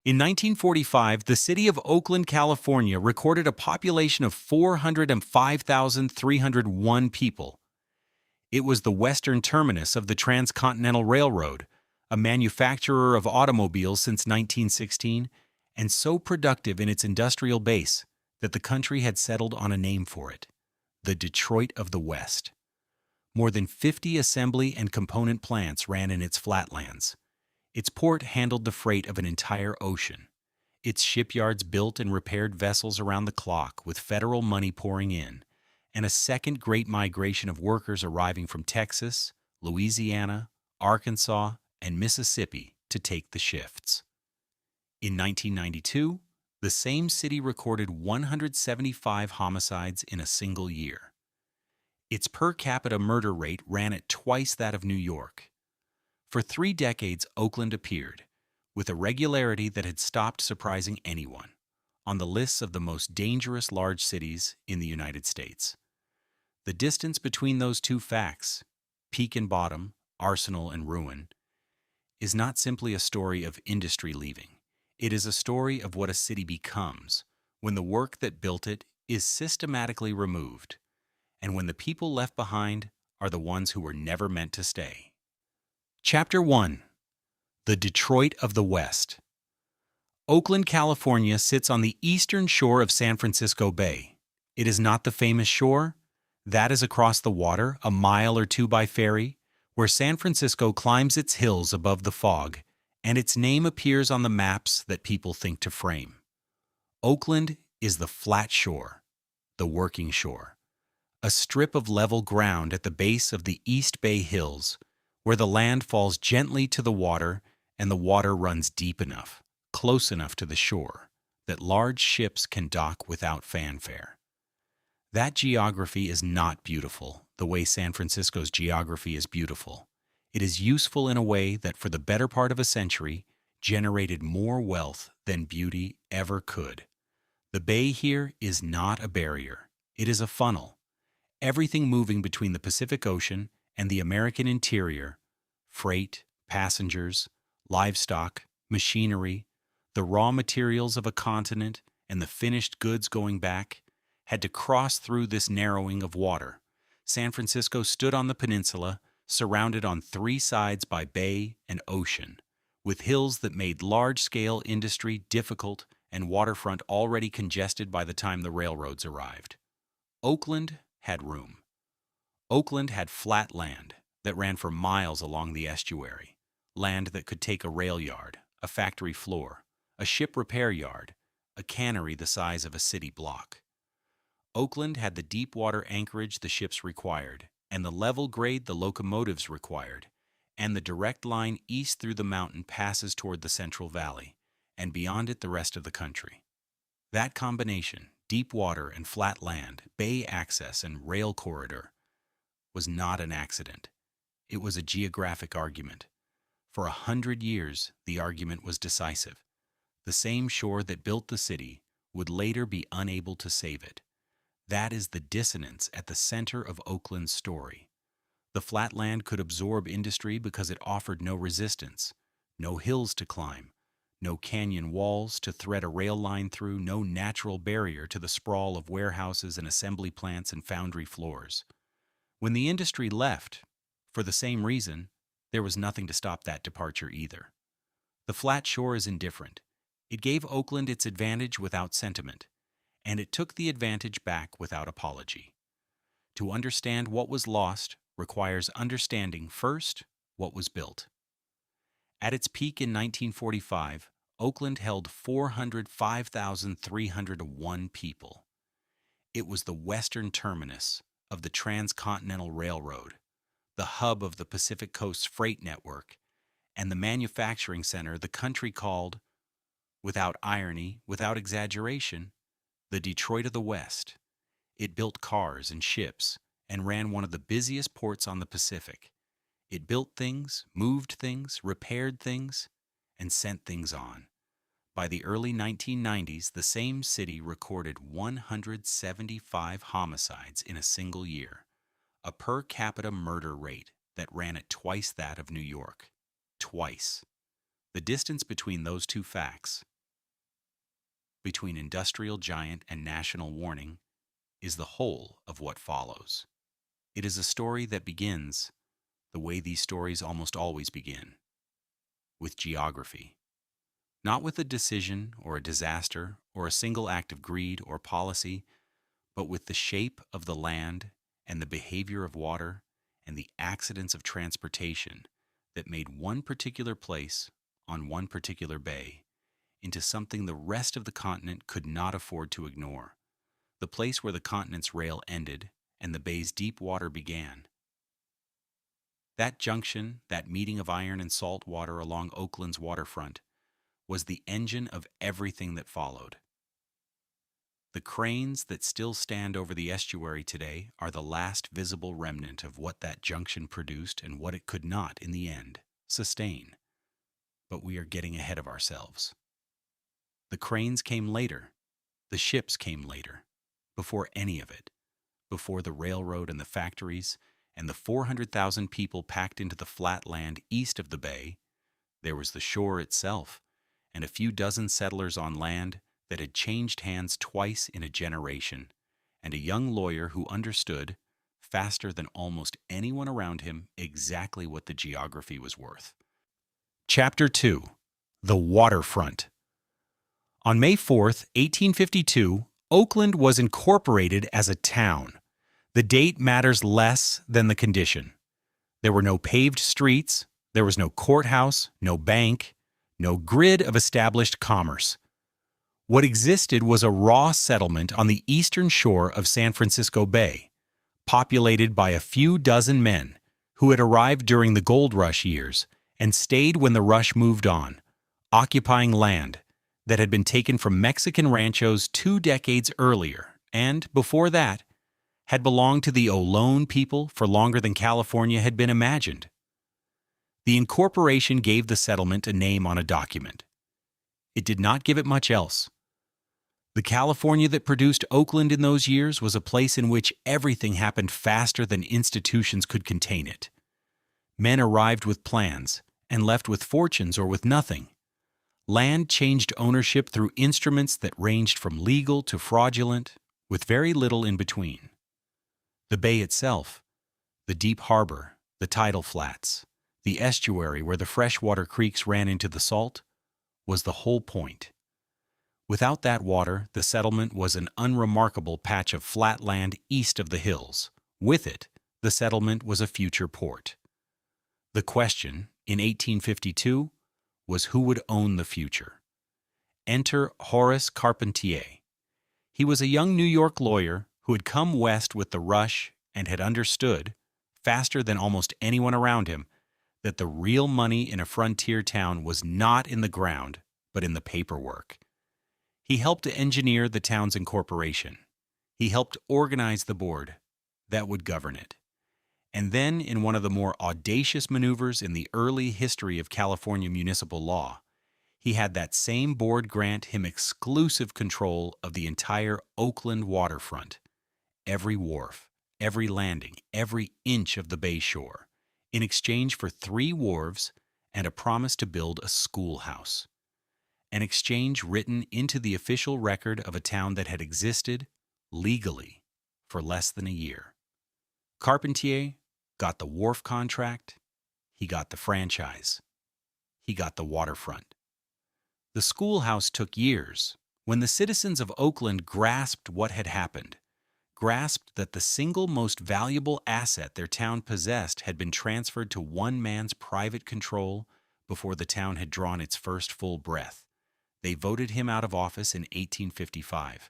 In 1945, the city of Oakland, California recorded a population of 405,301 people. It was the western terminus of the Transcontinental Railroad, a manufacturer of automobiles since 1916, and so productive in its industrial base that the country had settled on a name for it: the Detroit of the West. More than 50 assembly and component plants ran in its flatlands. Its port handled the freight of an entire ocean. Its shipyards built and repaired vessels around the clock with federal money pouring in, and a second great migration of workers arriving from Texas, Louisiana, Arkansas, and Mississippi to take the shifts. In 1992, the same city recorded 175 homicides in a single year. Its per capita murder rate ran at twice that of New York. For 3 decades, Oakland appeared, with a regularity that had stopped surprising anyone, on the lists of the most dangerous large cities in the United States. The distance between those two facts, peak and bottom, arsenal and ruin, is not simply a story of industry leaving. It is a story of what a city becomes when the work that built it is systematically removed, and when the people left behind are the ones who were never meant to stay. Chapter 1. The Detroit of the West. Oakland, California sits on the eastern shore of San Francisco Bay. It is not the famous shore. That is across the water, a mile or two by ferry, where San Francisco climbs its hills above the fog, and its name appears on the maps that people think to frame. Oakland is the flat shore, the working shore, a strip of level ground at the base of the East Bay Hills, where the land falls gently to the water and the water runs deep enough, close enough to the shore, that large ships can dock without fanfare. That geography is not beautiful the way San Francisco's geography is beautiful. It is useful in a way that for the better part of a century generated more wealth than beauty ever could. The bay here is not a barrier. It is a funnel. Everything moving between the Pacific Ocean and the American interior, freight, passengers, livestock, machinery, the raw materials of a continent, and the finished goods going back, had to cross through this narrowing of water. San Francisco stood on the peninsula, surrounded on 3 sides by bay and ocean, with hills that made large-scale industry difficult and waterfront already congested by the time the railroads arrived. Oakland had room. Oakland had flat land that ran for miles along the estuary, land that could take a rail yard, a factory floor, a ship repair yard, a cannery the size of a city block. Oakland had the deep water anchorage the ships required, and the level grade the locomotives required, and the direct line east through the mountain passes toward the Central Valley, and beyond it the rest of the country. That combination, deep water and flat land, bay access and rail corridor, was not an accident. It was a geographic argument. For 100 years, the argument was decisive. The same shore that built the city would later be unable to save it. That is the dissonance at the center of Oakland's story. The flat land could absorb industry because it offered no resistance, no hills to climb, no canyon walls to thread a rail line through, no natural barrier to the sprawl of warehouses and assembly plants and foundry floors. When the industry left, for the same reason, there was nothing to stop that departure either. The flat shore is indifferent. It gave Oakland its advantage without sentiment, and it took the advantage back without apology. To understand what was lost requires understanding first what was built. At its peak in 1945, Oakland held 405,301 people. It was the western terminus of the Transcontinental Railroad, the hub of the Pacific Coast freight network, and the manufacturing center the country called, without irony, without exaggeration, the Detroit of the West. It built cars and ships and ran one of the busiest ports on the Pacific. It built things, moved things, repaired things, and sent things on. By the early 1990s, the same city recorded 175 homicides in a single year, a per capita murder rate that ran at twice that of New York. Twice. The distance between those two facts, between industrial giant and national warning is the whole of what follows. It is a story that begins the way these stories almost always begin, with geography. Not with a decision or a disaster or a single act of greed or policy, but with the shape of the land and the behavior of water and the accidents of transportation that made one particular place on one particular bay into something the rest of the continent could not afford to ignore, the place where the continent's rail ended and the bay's deep water began. That junction, that meeting of iron and salt water along Oakland's waterfront, was the engine of everything that followed. The cranes that still stand over the estuary today are the last visible remnant of what that junction produced and what it could not, in the end, sustain. But we are getting ahead of ourselves. The cranes came later. The ships came later. Before any of it. Before the railroad and the factories and the 400,000 people packed into the flat land east of the bay, there was the shore itself and a few dozen settlers on land that had changed hands twice in a generation, and a young lawyer who understood, faster than almost anyone around him, exactly what the geography was worth. Chapter 2. The Waterfront. On May 4th, 1852, Oakland was incorporated as a town. The date matters less than the condition. There were no paved streets, there was no courthouse, no bank, no grid of established commerce. What existed was a raw settlement on the eastern shore of San Francisco Bay, populated by a few dozen men who had arrived during the gold rush years and stayed when the rush moved on, occupying land that had been taken from Mexican ranchos 2 decades earlier and, before that, had belonged to the Ohlone people for longer than California had been imagined. The incorporation gave the settlement a name on a document. It did not give it much else. The California that produced Oakland in those years was a place in which everything happened faster than institutions could contain it. Men arrived with plans and left with fortunes or with nothing. Land changed ownership through instruments that ranged from legal to fraudulent, with very little in between. The bay itself, the deep harbor, the tidal flats, the estuary where the freshwater creeks ran into the salt, was the whole point. Without that water, the settlement was an unremarkable patch of flat land east of the hills. With it, the settlement was a future port. The question, in 1852, was who would own the future. Enter Horace Carpentier. He was a young New York lawyer who had come west with the rush and had understood, faster than almost anyone around him, that the real money in a frontier town was not in the ground, but in the paperwork. He helped to engineer the town's incorporation. He helped organize the board that would govern it. And then, in one of the more audacious maneuvers in the early history of California municipal law, he had that same board grant him exclusive control of the entire Oakland waterfront, every wharf, every landing, every inch of the bay shore, in exchange for 3 wharves and a promise to build a schoolhouse. An exchange written into the official record of a town that had existed, legally, for less than a year. Carpentier got the wharf contract, he got the franchise, he got the waterfront. The schoolhouse took years. When the citizens of Oakland grasped what had happened, grasped that the single most valuable asset their town possessed had been transferred to one man's private control before the town had drawn its first full breath, they voted him out of office in 1855,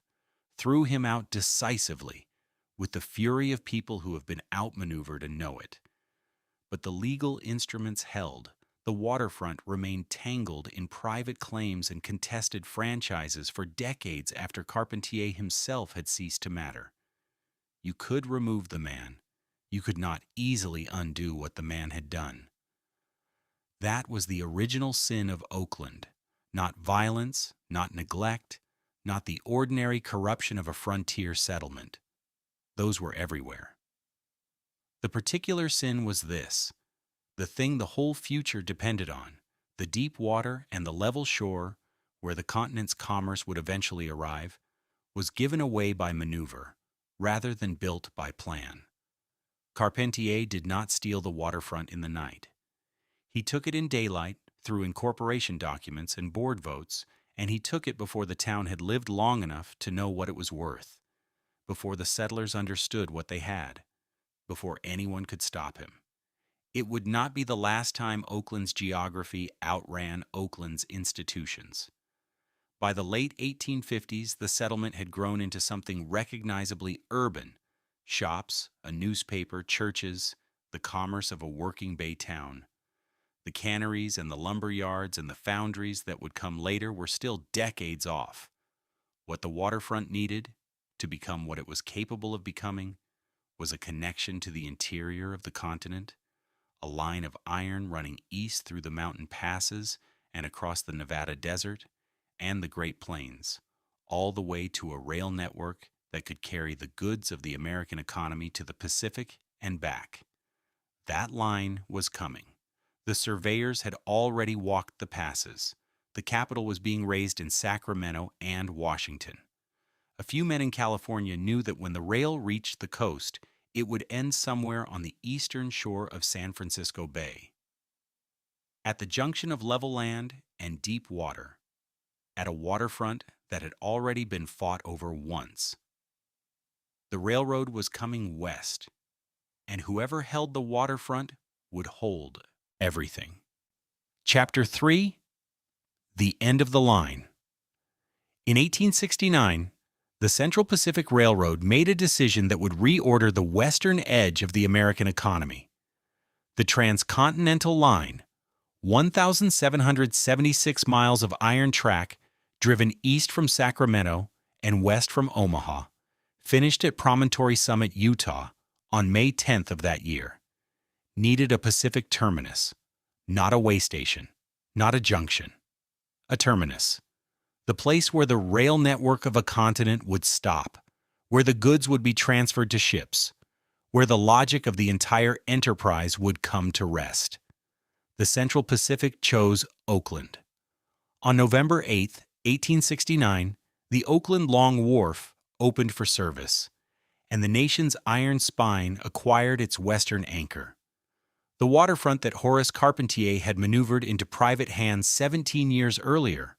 threw him out decisively, with the fury of people who have been outmaneuvered and know it. But the legal instruments held. The waterfront remained tangled in private claims and contested franchises for decades after Carpentier himself had ceased to matter. You could remove the man. You could not easily undo what the man had done. That was the original sin of Oakland. Not violence, not neglect, not the ordinary corruption of a frontier settlement. Those were everywhere. The particular sin was this, the thing the whole future depended on, the deep water and the level shore where the continent's commerce would eventually arrive, was given away by maneuver rather than built by plan. Carpentier did not steal the waterfront in the night. He took it in daylight through incorporation documents and board votes, and he took it before the town had lived long enough to know what it was worth, before the settlers understood what they had, before anyone could stop him. It would not be the last time Oakland's geography outran Oakland's institutions. By the late 1850s, the settlement had grown into something recognizably urban: shops, a newspaper, churches, the commerce of a working bay town. The canneries and the lumber yards and the foundries that would come later were still decades off. What the waterfront needed, to become what it was capable of becoming, was a connection to the interior of the continent, a line of iron running east through the mountain passes and across the Nevada desert and the Great Plains, all the way to a rail network that could carry the goods of the American economy to the Pacific and back. That line was coming. The surveyors had already walked the passes. The capital was being raised in Sacramento and Washington. A few men in California knew that when the rail reached the coast, it would end somewhere on the eastern shore of San Francisco Bay. At the junction of level land and deep water, at a waterfront that had already been fought over once. The railroad was coming west, and whoever held the waterfront would hold everything. Chapter 3: The End of the Line. In 1869, the Central Pacific Railroad made a decision that would reorder the western edge of the American economy. The transcontinental line, 1,776 miles of iron track driven east from Sacramento and west from Omaha, finished at Promontory Summit, Utah, on May 10th of that year. Needed a Pacific terminus, not a way station, not a junction. A terminus. The place where the rail network of a continent would stop, where the goods would be transferred to ships, where the logic of the entire enterprise would come to rest. The Central Pacific chose Oakland. On November 8, 1869, the Oakland Long Wharf opened for service, and the nation's iron spine acquired its western anchor. The waterfront that Horace Carpentier had maneuvered into private hands 17 years earlier.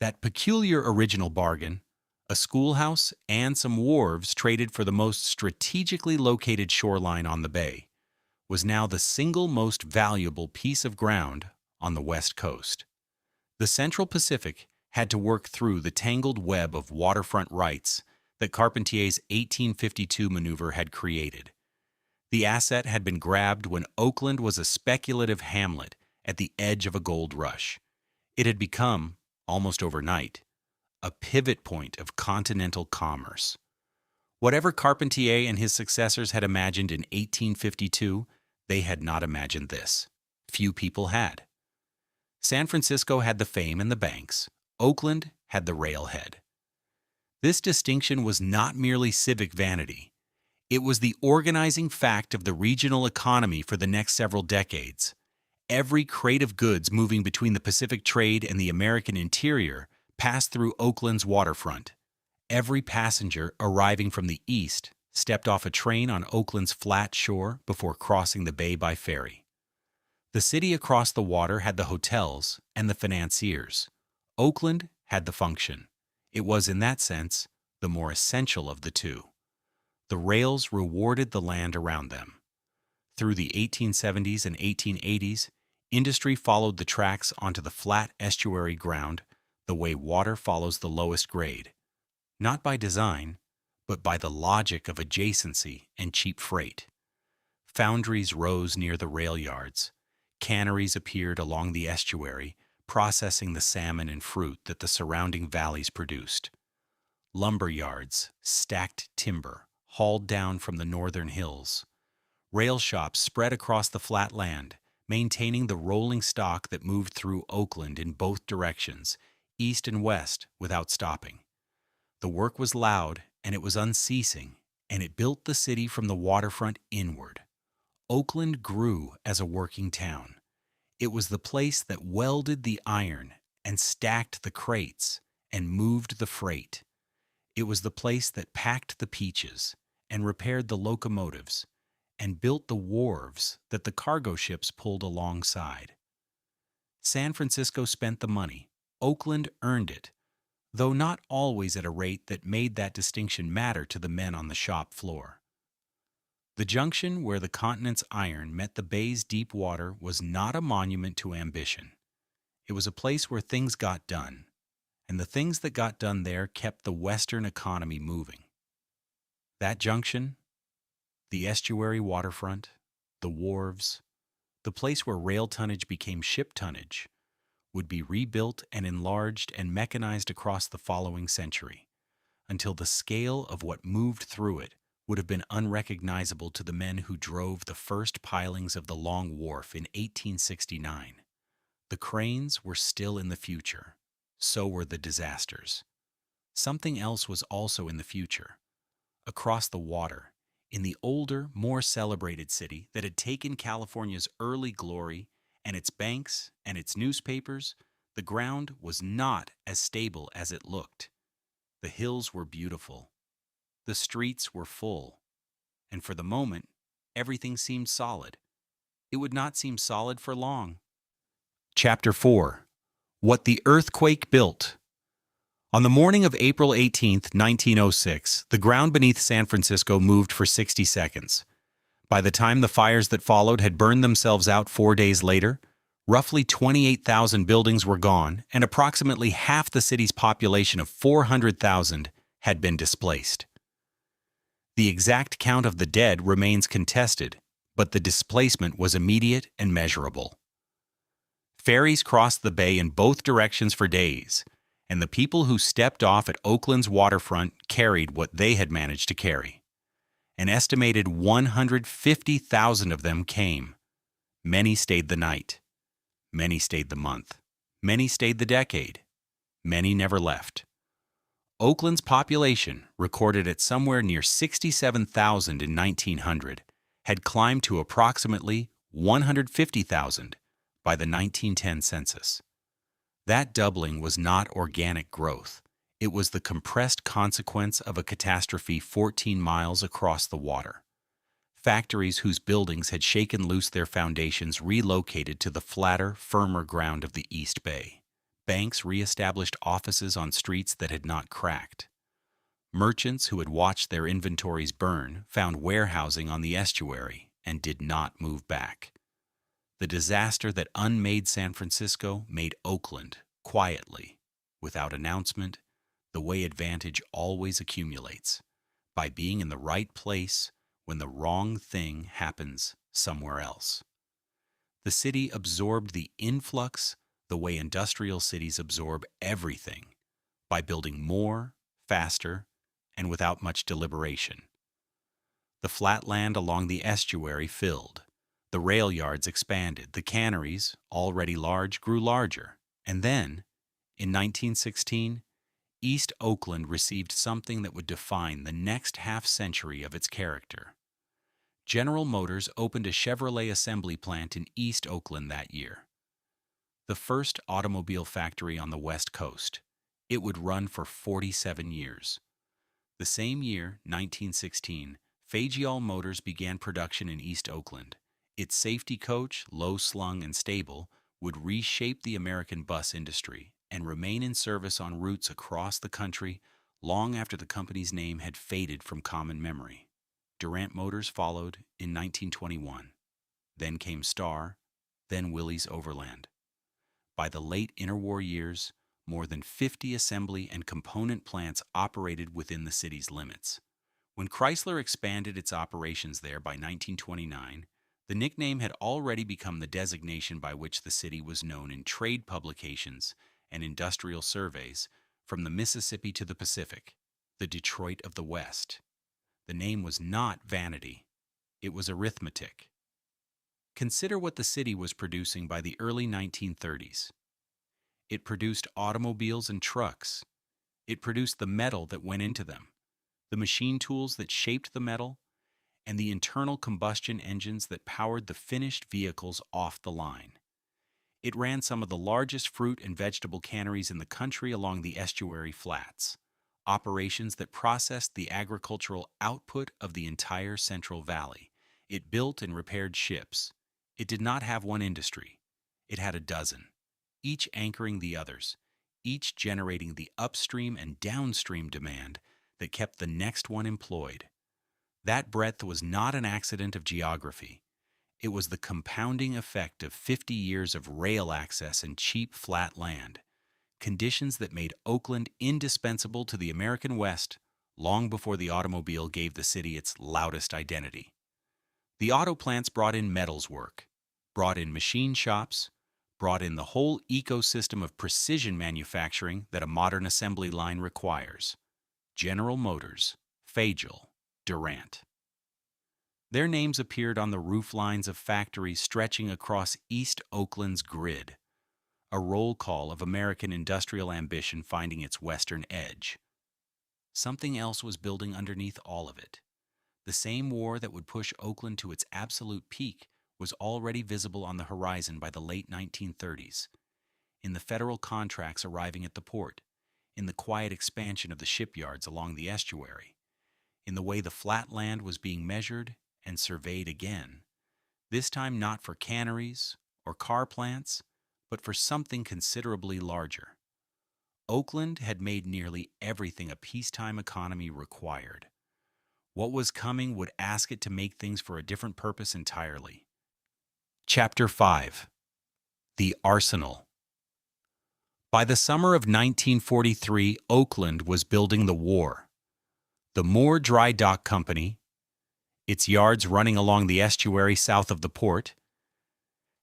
That peculiar original bargain, a schoolhouse and some wharves traded for the most strategically located shoreline on the bay, was now the single most valuable piece of ground on the West Coast. The Central Pacific had to work through the tangled web of waterfront rights that Carpentier's 1852 maneuver had created. The asset had been grabbed when Oakland was a speculative hamlet at the edge of a gold rush. It had become, almost overnight, a pivot point of continental commerce. Whatever Carpentier and his successors had imagined in 1852, they had not imagined this. Few people had. San Francisco had the fame and the banks. Oakland had the railhead. This distinction was not merely civic vanity. It was the organizing fact of the regional economy for the next several decades. Every crate of goods moving between the Pacific trade and the American interior passed through Oakland's waterfront. Every passenger arriving from the east stepped off a train on Oakland's flat shore before crossing the bay by ferry. The city across the water had the hotels and the financiers. Oakland had the function. It was, in that sense, the more essential of the two. The rails rewarded the land around them. Through the 1870s and 1880s, industry followed the tracks onto the flat estuary ground the way water follows the lowest grade, not by design, but by the logic of adjacency and cheap freight. Foundries rose near the rail yards. Canneries appeared along the estuary, processing the salmon and fruit that the surrounding valleys produced. Lumber yards stacked timber, hauled down from the northern hills. Rail shops spread across the flat land, maintaining the rolling stock that moved through Oakland in both directions, east and west, without stopping. The work was loud, and it was unceasing, and it built the city from the waterfront inward. Oakland grew as a working town. It was the place that welded the iron and stacked the crates and moved the freight. It was the place that packed the peaches and repaired the locomotives and built the wharves that the cargo ships pulled alongside. San Francisco spent the money. Oakland earned it, though not always at a rate that made that distinction matter to the men on the shop floor. The junction where the continent's iron met the bay's deep water was not a monument to ambition. It was a place where things got done, and the things that got done there kept the Western economy moving. That junction, the estuary waterfront, the wharves, the place where rail tonnage became ship tonnage, would be rebuilt and enlarged and mechanized across the following century, until the scale of what moved through it would have been unrecognizable to the men who drove the first pilings of the Long Wharf in 1869. The cranes were still in the future. So were the disasters. Something else was also in the future. Across the water, in the older, more celebrated city that had taken California's early glory and its banks and its newspapers, the ground was not as stable as it looked. The hills were beautiful. The streets were full. And for the moment, everything seemed solid. It would not seem solid for long. Chapter 4. What the Earthquake Built. On the morning of April 18, 1906, the ground beneath San Francisco moved for 60 seconds. By the time the fires that followed had burned themselves out 4 days later, roughly 28,000 buildings were gone, and approximately half the city's population of 400,000 had been displaced. The exact count of the dead remains contested, but the displacement was immediate and measurable. Ferries crossed the bay in both directions for days, and the people who stepped off at Oakland's waterfront carried what they had managed to carry. An estimated 150,000 of them came. Many stayed the night. Many stayed the month. Many stayed the decade. Many never left. Oakland's population, recorded at somewhere near 67,000 in 1900, had climbed to approximately 150,000 by the 1910 census. That doubling was not organic growth. It was the compressed consequence of a catastrophe 14 miles across the water. Factories whose buildings had shaken loose their foundations relocated to the flatter, firmer ground of the East Bay. Banks reestablished offices on streets that had not cracked. Merchants who had watched their inventories burn found warehousing on the estuary and did not move back. The disaster that unmade San Francisco made Oakland, quietly, without announcement, the way advantage always accumulates, by being in the right place when the wrong thing happens somewhere else. The city absorbed the influx the way industrial cities absorb everything, by building more, faster, and without much deliberation. The flat land along the estuary filled. The rail yards expanded. The canneries, already large, grew larger. And then, in 1916, East Oakland received something that would define the next half-century of its character. General Motors opened a Chevrolet assembly plant in East Oakland that year. The first automobile factory on the West Coast. It would run for 47 years. The same year, 1916, Fagiol Motors began production in East Oakland. Its safety coach, low-slung and stable, would reshape the American bus industry and remain in service on routes across the country long after the company's name had faded from common memory. Durant Motors followed in 1921. Then came Star, then Willys Overland. By the late interwar years, more than 50 assembly and component plants operated within the city's limits. When Chrysler expanded its operations there by 1929, the nickname had already become the designation by which the city was known in trade publications and industrial surveys from the Mississippi to the Pacific, the Detroit of the West. The name was not vanity. It was arithmetic. Consider what the city was producing by the early 1930s. It produced automobiles and trucks. It produced the metal that went into them, the machine tools that shaped the metal, and the internal combustion engines that powered the finished vehicles off the line. It ran some of the largest fruit and vegetable canneries in the country along the estuary flats, operations that processed the agricultural output of the entire Central Valley. It built and repaired ships. It did not have one industry. It had a dozen, each anchoring the others, each generating the upstream and downstream demand that kept the next one employed. That breadth was not an accident of geography. It was the compounding effect of 50 years of rail access and cheap flat land, conditions that made Oakland indispensable to the American West long before the automobile gave the city its loudest identity. The auto plants brought in metals work, brought in machine shops, brought in the whole ecosystem of precision manufacturing that a modern assembly line requires. General Motors, Fagel, Durant. Their names appeared on the roof lines of factories stretching across East Oakland's grid, a roll call of American industrial ambition finding its western edge. Something else was building underneath all of it. The same war that would push Oakland to its absolute peak was already visible on the horizon by the late 1930s, in the federal contracts arriving at the port, in the quiet expansion of the shipyards along the estuary, in the way the flat land was being measured and surveyed again, this time not for canneries or car plants, but for something considerably larger. Oakland had made nearly everything a peacetime economy required. What was coming would ask it to make things for a different purpose entirely. Chapter 5. The Arsenal. By the summer of 1943, Oakland was building the war. The Moore Dry Dock Company, its yards running along the estuary south of the port,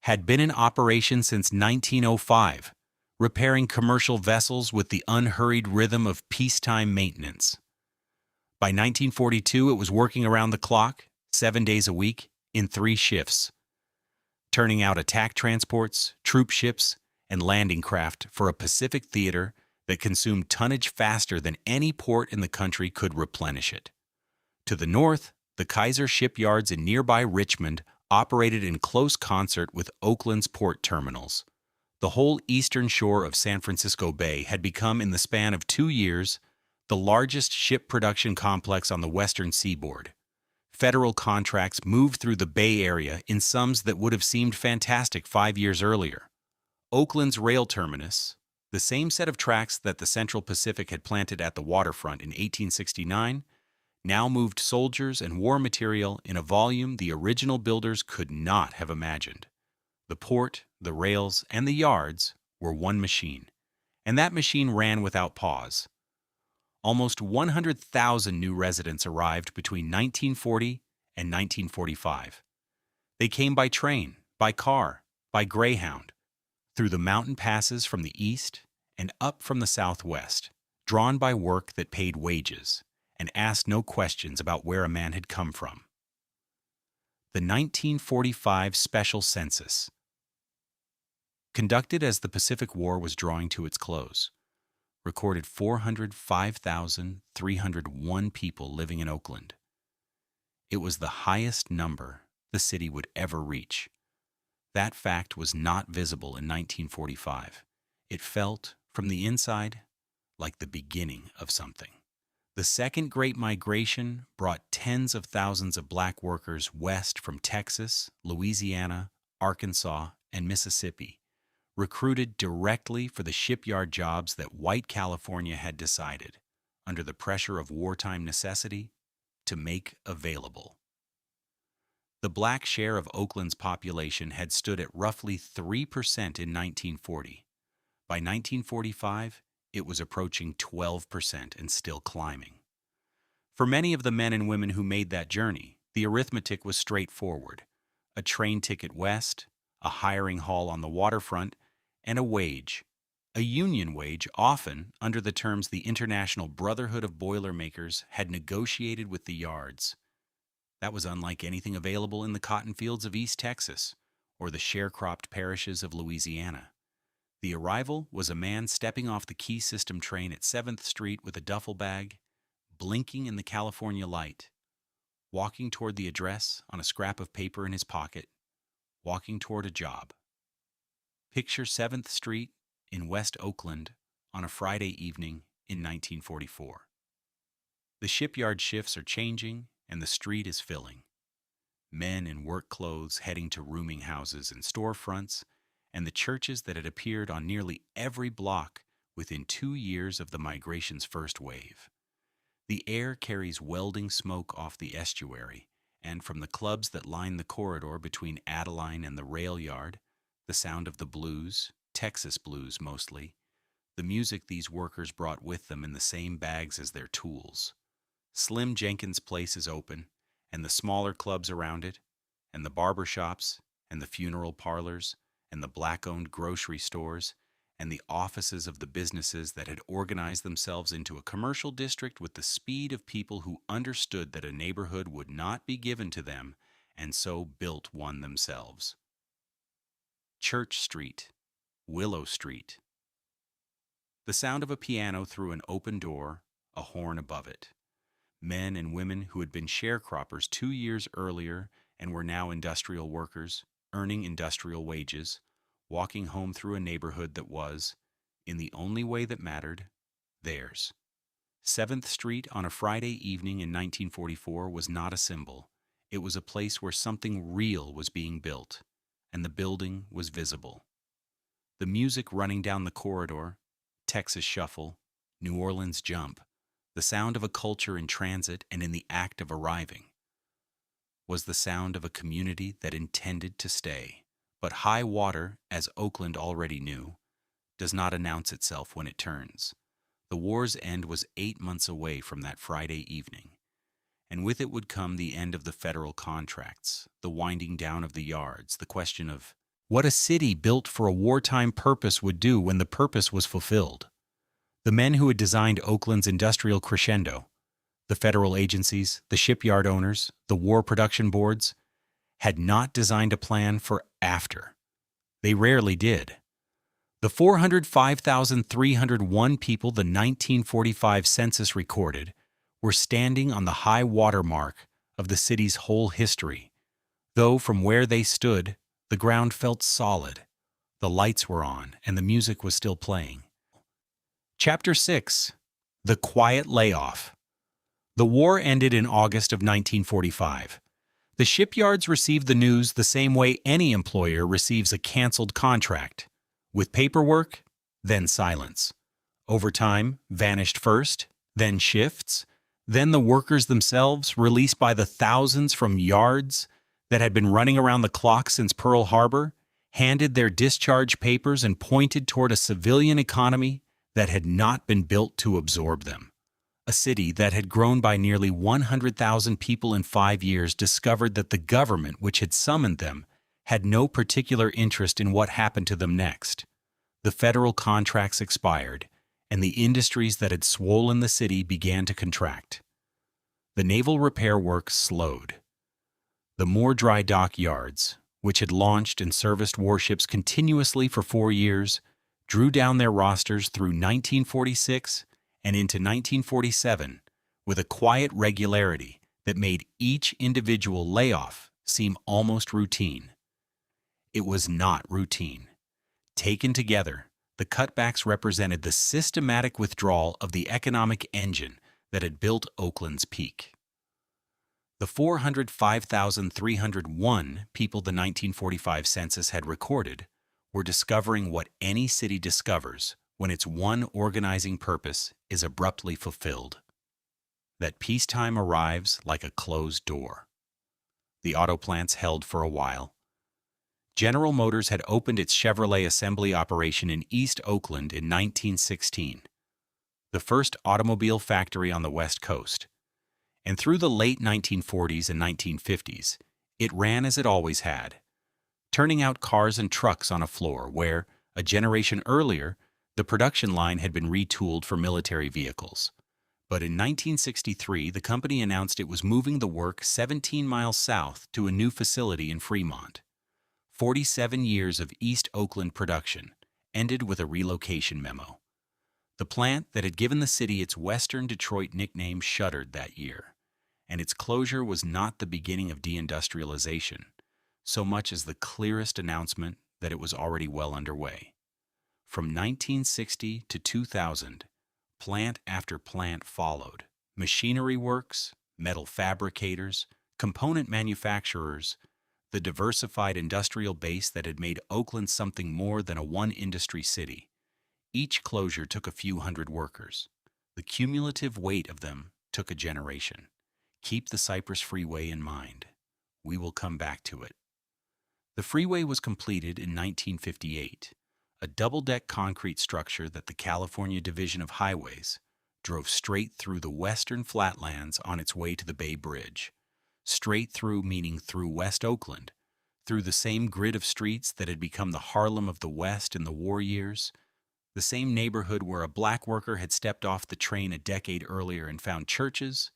had been in operation since 1905, repairing commercial vessels with the unhurried rhythm of peacetime maintenance. By 1942, it was working around the clock, 7 days a week, in 3 shifts, turning out attack transports, troop ships, and landing craft for a Pacific theater that consumed tonnage faster than any port in the country could replenish it. To the north, the Kaiser shipyards in nearby Richmond operated in close concert with Oakland's port terminals. The whole eastern shore of San Francisco Bay had become, in the span of 2 years, the largest ship production complex on the western seaboard. Federal contracts moved through the Bay Area in sums that would have seemed fantastic 5 years earlier. Oakland's rail terminus, the same set of tracks that the Central Pacific had planted at the waterfront in 1869, now moved soldiers and war material in a volume the original builders could not have imagined. The port, the rails, and the yards were one machine, and that machine ran without pause. Almost 100,000 new residents arrived between 1940 and 1945. They came by train, by car, by Greyhound, through the mountain passes from the east and up from the southwest, drawn by work that paid wages and asked no questions about where a man had come from. The 1945 Special Census. Conducted as the Pacific War was drawing to its close, recorded 405,301 people living in Oakland. It was the highest number the city would ever reach. That fact was not visible in 1945. It felt, from the inside, like the beginning of something. The Second Great Migration brought tens of thousands of black workers west from Texas, Louisiana, Arkansas, and Mississippi, recruited directly for the shipyard jobs that white California had decided, under the pressure of wartime necessity, to make available. The black share of Oakland's population had stood at roughly 3% in 1940. By 1945, it was approaching 12% and still climbing. For many of the men and women who made that journey, the arithmetic was straightforward: a train ticket west, a hiring hall on the waterfront, and a wage, a union wage often under the terms the International Brotherhood of Boilermakers had negotiated with the yards. That was unlike anything available in the cotton fields of East Texas or the sharecropped parishes of Louisiana. The arrival was a man stepping off the Key System train at 7th Street with a duffel bag, blinking in the California light, walking toward the address on a scrap of paper in his pocket, walking toward a job. Picture 7th Street in West Oakland on a Friday evening in 1944. The shipyard shifts are changing and the street is filling. Men in work clothes heading to rooming houses and storefronts, and the churches that had appeared on nearly every block within 2 years of the migration's first wave. The air carries welding smoke off the estuary, and from the clubs that line the corridor between Adeline and the rail yard, the sound of the blues, Texas blues mostly, the music these workers brought with them in the same bags as their tools. Slim Jenkins' place is open, and the smaller clubs around it, and the barber shops, and the funeral parlors, and the black-owned grocery stores, and the offices of the businesses that had organized themselves into a commercial district with the speed of people who understood that a neighborhood would not be given to them, and so built one themselves. Church Street, Willow Street. The sound of a piano through an open door, a horn above it. Men and women who had been sharecroppers 2 years earlier and were now industrial workers, earning industrial wages, walking home through a neighborhood that was, in the only way that mattered, theirs. 7th Street on a Friday evening in 1944 was not a symbol. It was a place where something real was being built, and the building was visible. The music running down the corridor, Texas Shuffle, New Orleans Jump, the sound of a culture in transit and in the act of arriving, was the sound of a community that intended to stay. But high water, as Oakland already knew, does not announce itself when it turns. The war's end was 8 months away from that Friday evening, and with it would come the end of the federal contracts, the winding down of the yards, the question of what a city built for a wartime purpose would do when the purpose was fulfilled. The men who had designed Oakland's industrial crescendo, the federal agencies, the shipyard owners, the war production boards, had not designed a plan for after. They rarely did. The 405,301 people the 1945 census recorded were standing on the high water mark of the city's whole history, though from where they stood, the ground felt solid, the lights were on, and the music was still playing. Chapter 6. The Quiet Layoff. The war ended in August of 1945. The shipyards received the news the same way any employer receives a canceled contract, with paperwork, then silence. Overtime vanished first, then shifts, then the workers themselves released by the thousands from yards that had been running around the clock since Pearl Harbor, handed their discharge papers and pointed toward a civilian economy that had not been built to absorb them. A city that had grown by nearly 100,000 people in 5 years discovered that the government which had summoned them had no particular interest in what happened to them next. The federal contracts expired, and the industries that had swollen the city began to contract. The naval repair work slowed. The more dry dock yards, which had launched and serviced warships continuously for 4 years, drew down their rosters through 1946 and into 1947 with a quiet regularity that made each individual layoff seem almost routine. It was not routine. Taken together, the cutbacks represented the systematic withdrawal of the economic engine that had built Oakland's peak. The 405,301 people the 1945 census had recorded were discovering what any city discovers when its one organizing purpose is abruptly fulfilled: that peacetime arrives like a closed door. The auto plants held for a while. General Motors had opened its Chevrolet assembly operation in East Oakland in 1916, the first automobile factory on the West Coast. And through the late 1940s and 1950s, it ran as it always had, turning out cars and trucks on a floor where, a generation earlier, the production line had been retooled for military vehicles. But in 1963, the company announced it was moving the work 17 miles south to a new facility in Fremont. 47 years of East Oakland production ended with a relocation memo. The plant that had given the city its Western Detroit nickname shuttered that year, and its closure was not the beginning of deindustrialization, so much as the clearest announcement that it was already well underway. From 1960 to 2000, plant after plant followed. Machinery works, metal fabricators, component manufacturers, the diversified industrial base that had made Oakland something more than a one-industry city. Each closure took a few hundred workers. The cumulative weight of them took a generation. Keep the Cypress Freeway in mind. We will come back to it. The freeway was completed in 1958, a double-deck concrete structure that the California Division of Highways drove straight through the western flatlands on its way to the Bay Bridge. Straight through meaning through West Oakland, through the same grid of streets that had become the Harlem of the West in the war years, the same neighborhood where a black worker had stepped off the train a decade earlier and found churches,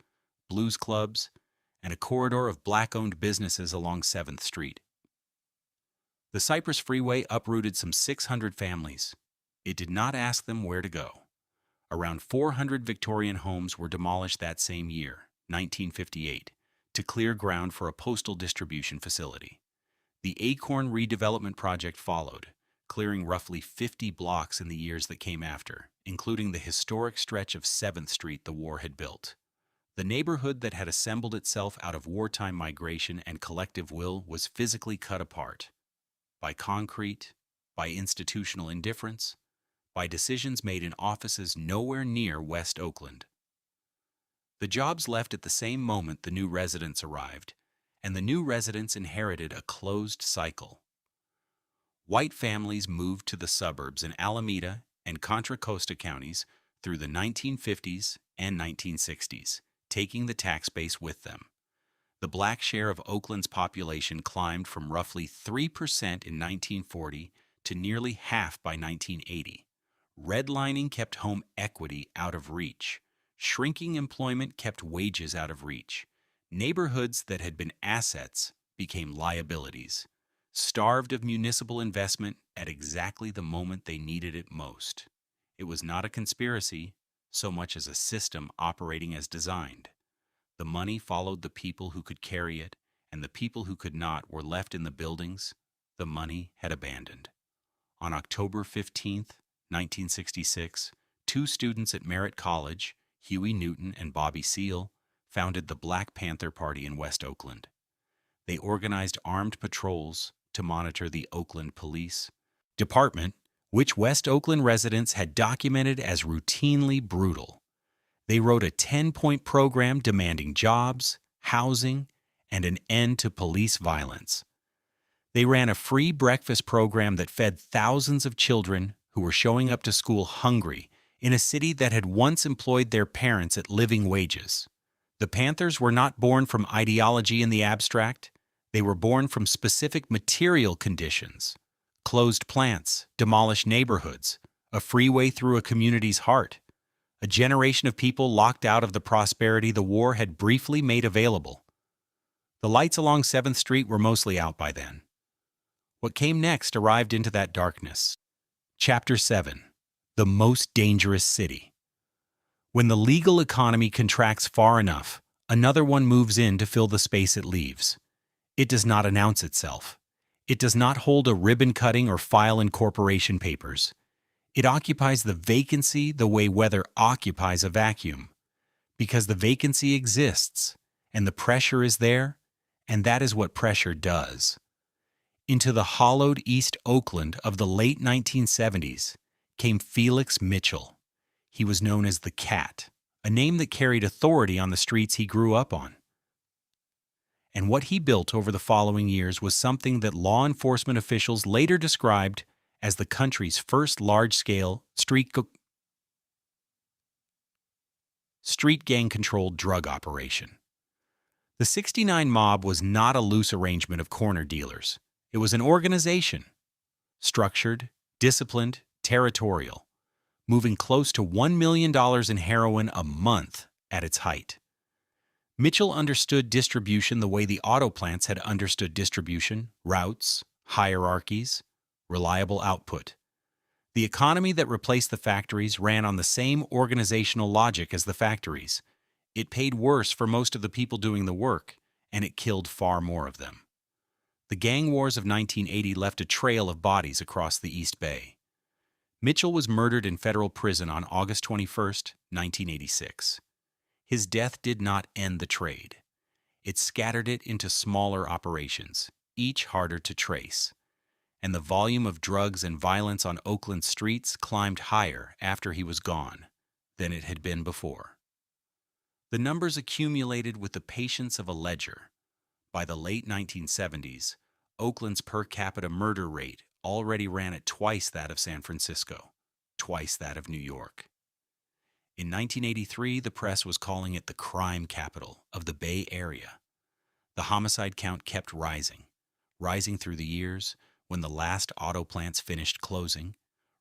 blues clubs, and a corridor of black-owned businesses along 7th Street. The Cypress Freeway uprooted some 600 families. It did not ask them where to go. Around 400 Victorian homes were demolished that same year, 1958, to clear ground for a postal distribution facility. The Acorn redevelopment project followed, clearing roughly 50 blocks in the years that came after, including the historic stretch of 7th Street the war had built. The neighborhood that had assembled itself out of wartime migration and collective will was physically cut apart. By concrete, by institutional indifference, by decisions made in offices nowhere near West Oakland. The jobs left at the same moment the new residents arrived, and the new residents inherited a closed cycle. White families moved to the suburbs in Alameda and Contra Costa counties through the 1950s and 1960s, taking the tax base with them. The black share of Oakland's population climbed from roughly 3% in 1940 to nearly half by 1980. Redlining kept home equity out of reach. Shrinking employment kept wages out of reach. Neighborhoods that had been assets became liabilities, starved of municipal investment at exactly the moment they needed it most. It was not a conspiracy so much as a system operating as designed. The money followed the people who could carry it, and the people who could not were left in the buildings the money had abandoned. On October 15th, 1966, two students at Merritt College, Huey Newton and Bobby Seale, founded the Black Panther Party in West Oakland. They organized armed patrols to monitor the Oakland Police Department, which West Oakland residents had documented as routinely brutal. They wrote a 10-point program demanding jobs, housing, and an end to police violence. They ran a free breakfast program that fed thousands of children who were showing up to school hungry in a city that had once employed their parents at living wages. The Panthers were not born from ideology in the abstract. They were born from specific material conditions. Closed plants, demolished neighborhoods, a freeway through a community's heart. A generation of people locked out of the prosperity the war had briefly made available. The lights along 7th Street were mostly out by then. What came next arrived into that darkness. Chapter 7. The Most Dangerous City. When the legal economy contracts far enough, another one moves in to fill the space it leaves. It does not announce itself. It does not hold a ribbon-cutting or file incorporation papers. It occupies the vacancy the way weather occupies a vacuum, because the vacancy exists, and the pressure is there, and that is what pressure does. Into the hollowed East Oakland of the late 1970s came Felix Mitchell. He was known as the Cat, a name that carried authority on the streets he grew up on. And what he built over the following years was something that law enforcement officials later described as the country's first large-scale street gang-controlled drug operation. The '69 mob was not a loose arrangement of corner dealers. It was an organization, structured, disciplined, territorial, moving close to $1 million in heroin a month at its height. Mitchell understood distribution the way the auto plants had understood distribution, routes, hierarchies, reliable output. The economy that replaced the factories ran on the same organizational logic as the factories. It paid worse for most of the people doing the work, and it killed far more of them. The gang wars of 1980 left a trail of bodies across the East Bay. Mitchell was murdered in federal prison on August 21, 1986. His death did not end the trade. It scattered it into smaller operations, each harder to trace. And the volume of drugs and violence on Oakland streets climbed higher after he was gone than it had been before. The numbers accumulated with the patience of a ledger. By the late 1970s, Oakland's per capita murder rate already ran at twice that of San Francisco, twice that of New York. In 1983, the press was calling it the crime capital of the Bay Area. The homicide count kept rising through the years when the last auto plants finished closing,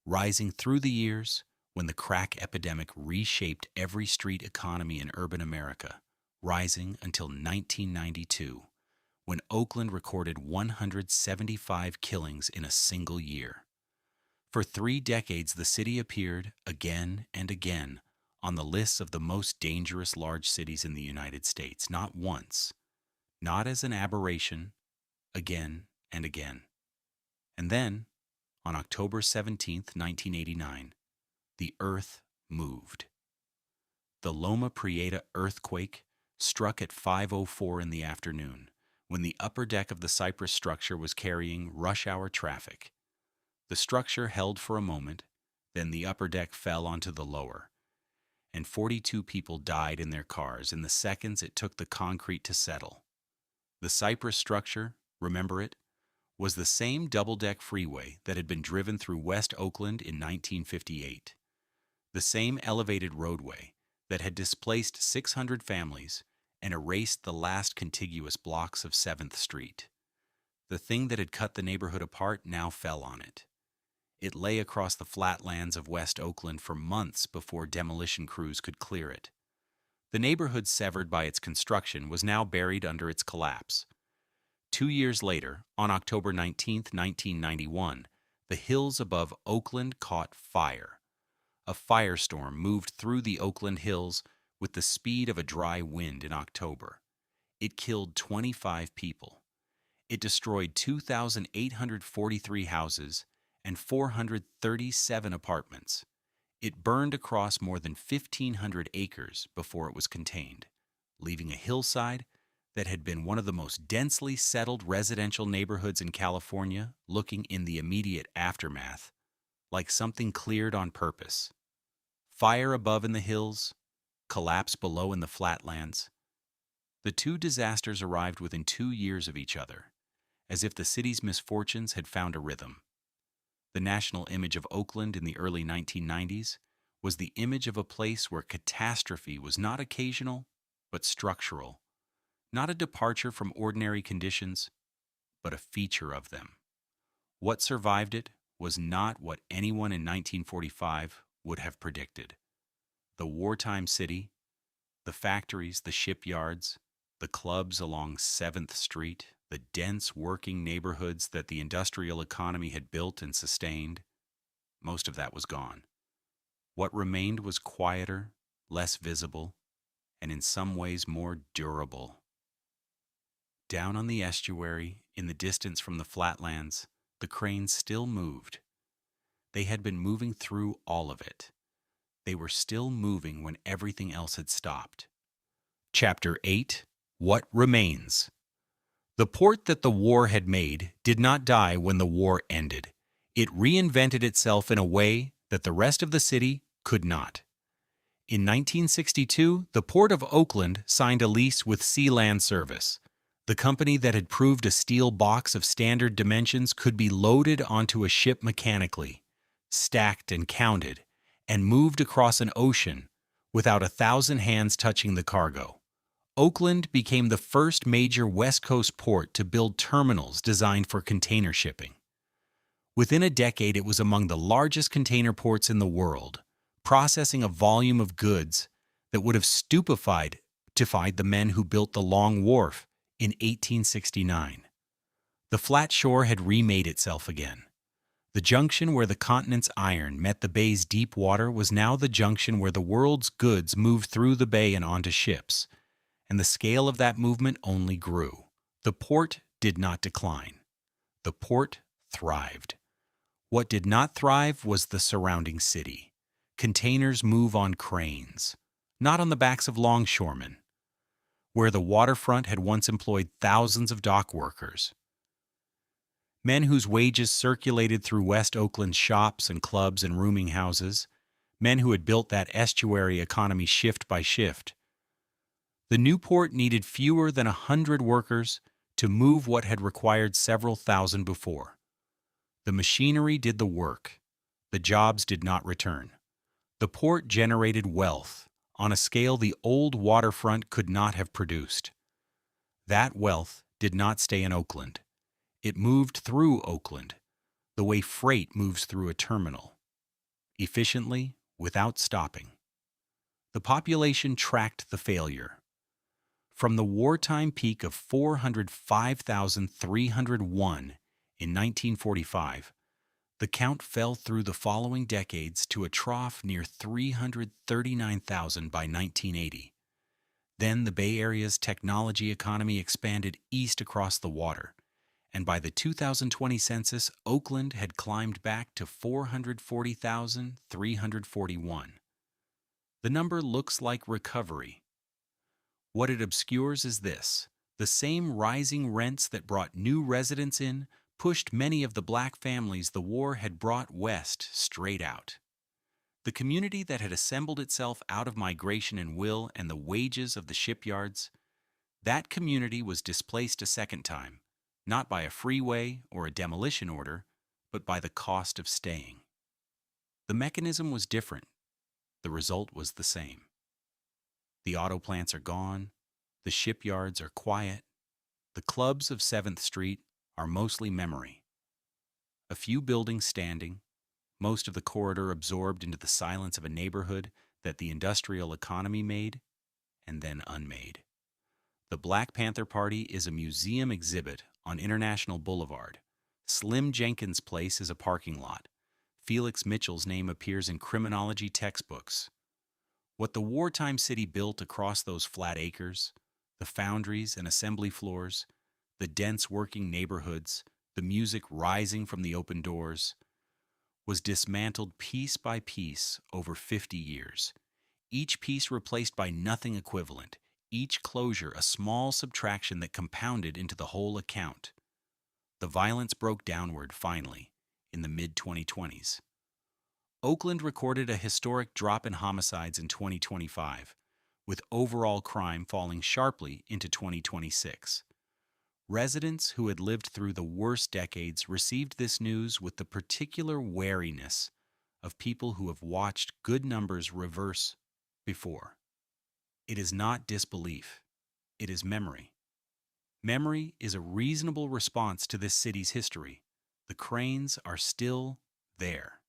rising through the years when the crack epidemic reshaped every street economy in urban America, rising until 1992, when Oakland recorded 175 killings in a single year. For 3 decades, the city appeared again and again on the lists of the most dangerous large cities in the United States, not once, not as an aberration, again and again. And then, on October 17, 1989, the earth moved. The Loma Prieta earthquake struck at 5:04 in the afternoon, when the upper deck of the Cypress structure was carrying rush-hour traffic. The structure held for a moment, then the upper deck fell onto the lower, and 42 people died in their cars in the seconds it took the concrete to settle. The Cypress structure, remember it, was the same double-deck freeway that had been driven through West Oakland in 1958. The same elevated roadway that had displaced 600 families and erased the last contiguous blocks of 7th Street. The thing that had cut the neighborhood apart now fell on it. It lay across the flatlands of West Oakland for months before demolition crews could clear it. The neighborhood severed by its construction was now buried under its collapse. 2 years later, on October 19, 1991, the hills above Oakland caught fire. A firestorm moved through the Oakland Hills with the speed of a dry wind in October. It killed 25 people. It destroyed 2,843 houses and 437 apartments. It burned across more than 1,500 acres before it was contained, leaving a hillside that had been one of the most densely settled residential neighborhoods in California looking in the immediate aftermath like something cleared on purpose. Fire above in the hills, collapse below in the flatlands. The two disasters arrived within 2 years of each other, as if the city's misfortunes had found a rhythm. The national image of Oakland in the early 1990s was the image of a place where catastrophe was not occasional, but structural, not a departure from ordinary conditions, but a feature of them. What survived it was not what anyone in 1945 would have predicted. The wartime city, the factories, the shipyards, the clubs along 7th Street, the dense working neighborhoods that the industrial economy had built and sustained, most of that was gone. What remained was quieter, less visible, and in some ways more durable. Down on the estuary, in the distance from the flatlands, the cranes still moved. They had been moving through all of it. They were still moving when everything else had stopped. Chapter 8: What Remains? The port that the war had made did not die when the war ended. It reinvented itself in a way that the rest of the city could not. In 1962, the Port of Oakland signed a lease with Sealand Service. The company that had proved a steel box of standard dimensions could be loaded onto a ship mechanically, stacked and counted, and moved across an ocean without 1,000 hands touching the cargo. Oakland became the first major West Coast port to build terminals designed for container shipping. Within a decade, it was among the largest container ports in the world, processing a volume of goods that would have stupefied the men who built the Long Wharf in 1869. The flat shore had remade itself again. The junction where the continent's iron met the bay's deep water was now the junction where the world's goods moved through the bay and onto ships, and the scale of that movement only grew. The port did not decline. The port thrived. What did not thrive was the surrounding city. Containers move on cranes, not on the backs of longshoremen. Where the waterfront had once employed thousands of dock workers, men whose wages circulated through West Oakland's shops and clubs and rooming houses, men who had built that estuary economy shift by shift. The new port needed fewer than 100 workers to move what had required several thousand before. The machinery did the work. The jobs did not return. The port generated wealth on a scale the old waterfront could not have produced. That wealth did not stay in Oakland. It moved through Oakland, the way freight moves through a terminal, efficiently, without stopping. The population tracked the failure. From the wartime peak of 405,301 in 1945, the count fell through the following decades to a trough near 339,000 by 1980. Then the Bay Area's technology economy expanded east across the water, and by the 2020 census, Oakland had climbed back to 440,341. The number looks like recovery. What it obscures is this: the same rising rents that brought new residents in pushed many of the black families the war had brought west straight out. The community that had assembled itself out of migration and will and the wages of the shipyards, that community was displaced a second time, not by a freeway or a demolition order, but by the cost of staying. The mechanism was different. The result was the same. The auto plants are gone. The shipyards are quiet. The clubs of 7th Street are mostly memory. A few buildings standing, most of the corridor absorbed into the silence of a neighborhood that the industrial economy made and then unmade. The Black Panther Party is a museum exhibit on International Boulevard. Slim Jenkins' place is a parking lot. Felix Mitchell's name appears in criminology textbooks. What the wartime city built across those flat acres, the foundries and assembly floors, the dense working neighborhoods, the music rising from the open doors, was dismantled piece by piece over 50 years, each piece replaced by nothing equivalent, each closure a small subtraction that compounded into the whole account. The violence broke downward, finally, in the mid-2020s. Oakland recorded a historic drop in homicides in 2025, with overall crime falling sharply into 2026. Residents who had lived through the worst decades received this news with the particular wariness of people who have watched good numbers reverse before. It is not disbelief. It is memory. Memory is a reasonable response to this city's history. The cranes are still there.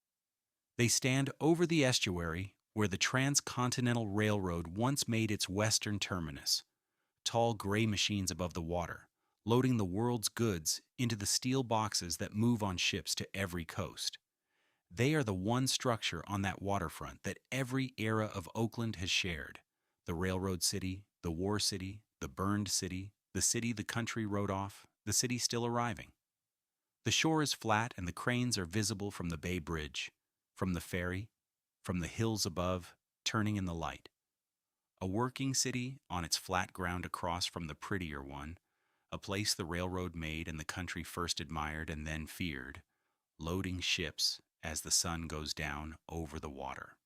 They stand over the estuary where the Transcontinental Railroad once made its western terminus. Tall gray machines above the water, loading the world's goods into the steel boxes that move on ships to every coast. They are the one structure on that waterfront that every era of Oakland has shared. The railroad city, the war city, the burned city, the city the country wrote off, the city still arriving. The shore is flat and the cranes are visible from the Bay Bridge, from the ferry, from the hills above, turning in the light. A working city on its flat ground across from the prettier one, a place the railroad made and the country first admired and then feared, loading ships as the sun goes down over the water.